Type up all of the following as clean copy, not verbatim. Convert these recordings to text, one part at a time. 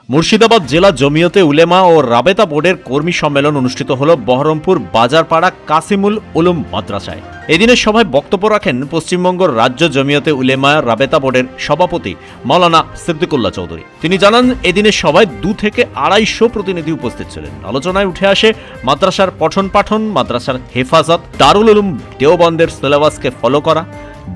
মুর্শিদাবাদ জেলা জমিয়তে উলেমা ও রাবেতা বোর্ডের কর্মী সম্মেলন অনুষ্ঠিত হল বহরমপুর বাজারপাড়া কাসিমুল উলুম মাদ্রাসায়। এদিনের সভায় বক্তব্য রাখেন পশ্চিমবঙ্গ রাজ্য জমিয়তে উলেমা রাবেতা বোর্ডের সভাপতি মাওলানা সিদ্দিকুল্লাহ চৌধুরী। তিনি জানান, এদিনের সভায় 2 থেকে 250 প্রতিনিধি উপস্থিত ছিলেন। আলোচনায় উঠে আসে মাদ্রাসার পঠন পাঠন, মাদ্রাসার হেফাজত, দারুল উলুম দেওবন্দের সিলেবাসকে ফলো করা,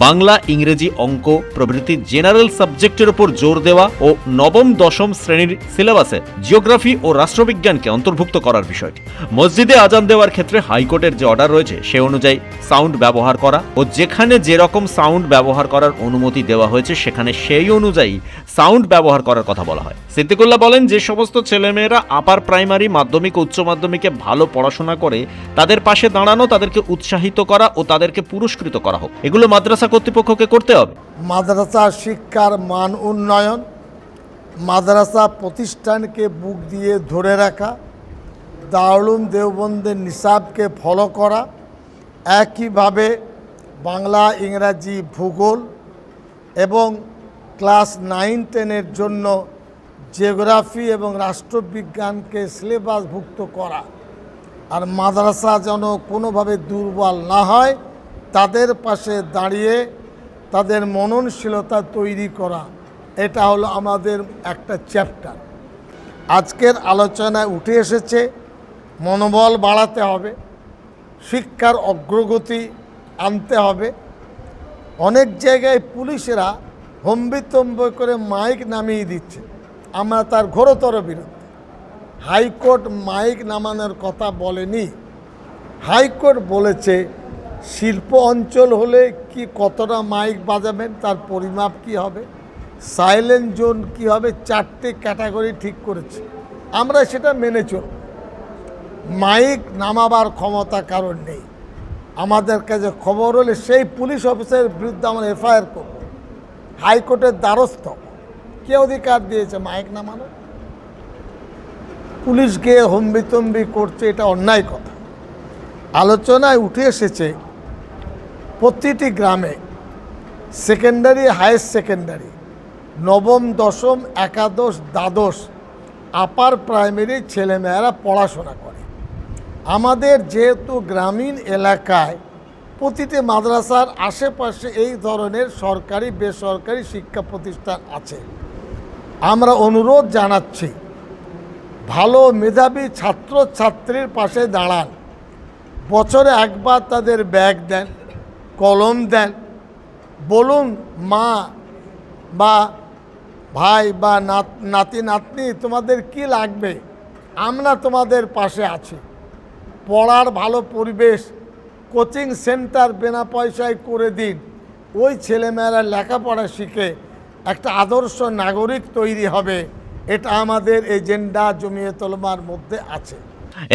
বাংলা, ইংরেজি, অঙ্ক প্রভৃতি জেনারেল সাবজেক্টের উপর জোর দেওয়া ও নবম দশম শ্রেণীর সিলেবাসে জিওগ্রাফি ও রাষ্ট্রবিজ্ঞানকে অন্তর্ভুক্ত করার বিষয়টি। মসজিদে আজান দেওয়ার ক্ষেত্রে হাইকোর্টের যে অর্ডার রয়েছে সে অনুযায়ী সাউন্ড ব্যবহার করা ও যেখানে যেরকম সাউন্ড ব্যবহার করার অনুমতি দেওয়া হয়েছে সেখানে সেই অনুযায়ী সাউন্ড ব্যবহার করার কথা বলা হয়। সিদ্দিকুল্লাহ বলেন, যে সমস্ত ছেলেমেয়েরা আপার প্রাইমারি, মাধ্যমিক, উচ্চ মাধ্যমিকে ভালো পড়াশোনা করে তাদের পাশে দাঁড়ানো, তাদেরকে উৎসাহিত করা ও তাদেরকে পুরস্কৃত করা হোক, এগুলো মাদ্রাসা কর্তৃপক্ষকে করতে হবে। মাদ্রাসা শিক্ষার মান উন্নয়ন, মাদ্রাসা প্রতিষ্ঠানকে বুক দিয়ে ধরে রাখা, দারুল উলুম দেওবন্দের নিসাবকে ফলো করা, একইভাবে বাংলা, ইংরাজি, ভূগোল এবং ক্লাস 9-10-এর জন্য জিওগ্রাফি এবং রাষ্ট্রবিজ্ঞানকে সিলেবাসভুক্ত করা। আর মাদ্রাসা যেন কোনোভাবে দুর্বল না হয়, তাদের পাশে দাঁড়িয়ে তাদের মননশীলতা তৈরি করা, এটা হলো আমাদের একটা চ্যাপ্টার। আজকের আলোচনায় উঠে এসেছে মনোবল বাড়াতে হবে, শিক্ষার অগ্রগতি আনতে হবে। অনেক জায়গায় পুলিশেরা হম্বিতম্বি করে মাইক নামিয়ে দিচ্ছে, আমরা তার ঘোরতর বিরুদ্ধে। হাইকোর্ট মাইক নামানোর কথা বলেনি। হাইকোর্ট বলেছে শিল্প অঞ্চল হলে কি কতটা মাইক বাজাবেন, তার পরিমাপ কি হবে, সাইলেন্ট জোন কি হবে, 4টে ক্যাটাগরি ঠিক করেছে। আমরা সেটা মেনে চলব। মাইক নামাবার ক্ষমতা কারণ নেই। আমাদের কাছে খবর হলে সেই পুলিশ অফিসারের বিরুদ্ধে আমরা এফআইআর করব। হাইকোর্টের দ্বারস্থ। কে অধিকার দিয়েছে মাইক নামানো? পুলিশকে হম্বিতম্বি করছে, এটা অন্যায় কথা। আলোচনায় উঠে এসেছে প্রতিটি গ্রামে সেকেন্ডারি, হায়ার সেকেন্ডারি, নবম, দশম, একাদশ, দ্বাদশ, আপার প্রাইমারি ছেলেমেয়েরা পড়াশোনা করে। আমাদের যেহেতু গ্রামীণ এলাকায় প্রতিটি মাদ্রাসার আশেপাশে এই ধরনের সরকারি বেসরকারি শিক্ষা প্রতিষ্ঠান আছে, আমরা অনুরোধ জানাচ্ছি ভালো মেধাবী ছাত্রছাত্রীর পাশে দাঁড়ান। বছরে একবার তাদের ব্যাগ দেন, কলম দেন, বলুন মা বা ভাই বা নাতি নাতনি তোমাদের কি লাগবে, আমরা তোমাদের পাশে আছি। পড়ার ভালো পরিবেশ, কোচিং সেন্টার বিনা পয়সায় করে দিন। ওই ছেলেমেয়েরা লেখাপড়া শিখে একটা আদর্শ নাগরিক তৈরি হবে। এটা আমাদের এজেন্ডা জমিয়তুল উলেমার মধ্যে আছে।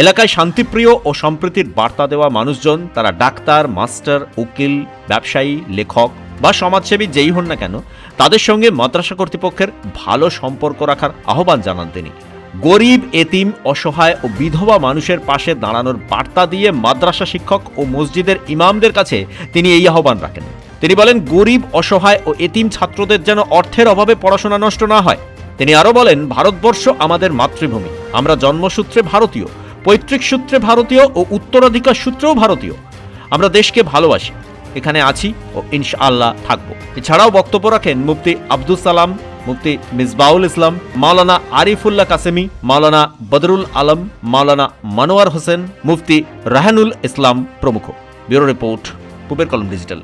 এলাকায় শান্তিপ্রিয় ও সম্প্রীতির বার্তা দেওয়া মানুষজন, তারা ডাক্তার, মাস্টার, উকিল, ব্যবসায়ী, লেখক বা সমাজসেবী যেই হন না কেন, তাদের সঙ্গে মাদ্রাসা কর্তৃপক্ষের ভালো সম্পর্ক রাখার আহ্বান জানান তিনি। গরিব, এতিম, অসহায় ও বিধবা মানুষের পাশে দাঁড়ানোর বার্তা দিয়ে মাদ্রাসা শিক্ষক ও মসজিদের ইমামদের কাছে তিনি এই আহ্বান রাখেন। তিনি বলেন, গরিব, অসহায় ও এতিম ছাত্রদের যেন অর্থের অভাবে পড়াশোনা নষ্ট না হয়। তিনি আরও বলেন, ভারতবর্ষ আমাদের মাতৃভূমি, আমরা জন্মসূত্রে ভারতীয়, পৈতৃক সূত্রে ভারতীয় ও উত্তরাধিকার সূত্রেও ভারতীয়। আমরা দেশকে ভালোবাসি, এখানে আছি ও ইনশাআল্লাহ থাকবো। এছাড়াও বক্তব্য রাখেন মুফতি আব্দুল সালাম, মুফতি মিসবাউল ইসলাম, মাওলানা আরিফুল্লাহ কাসেমি, মাওলানা বদরুল আলম, মাওলানা মনোয়ার হোসেন, মুফতি রাহানুল ইসলাম প্রমুখ। ব্যুরো রিপোর্ট, পূবের কলম ডিজিটাল।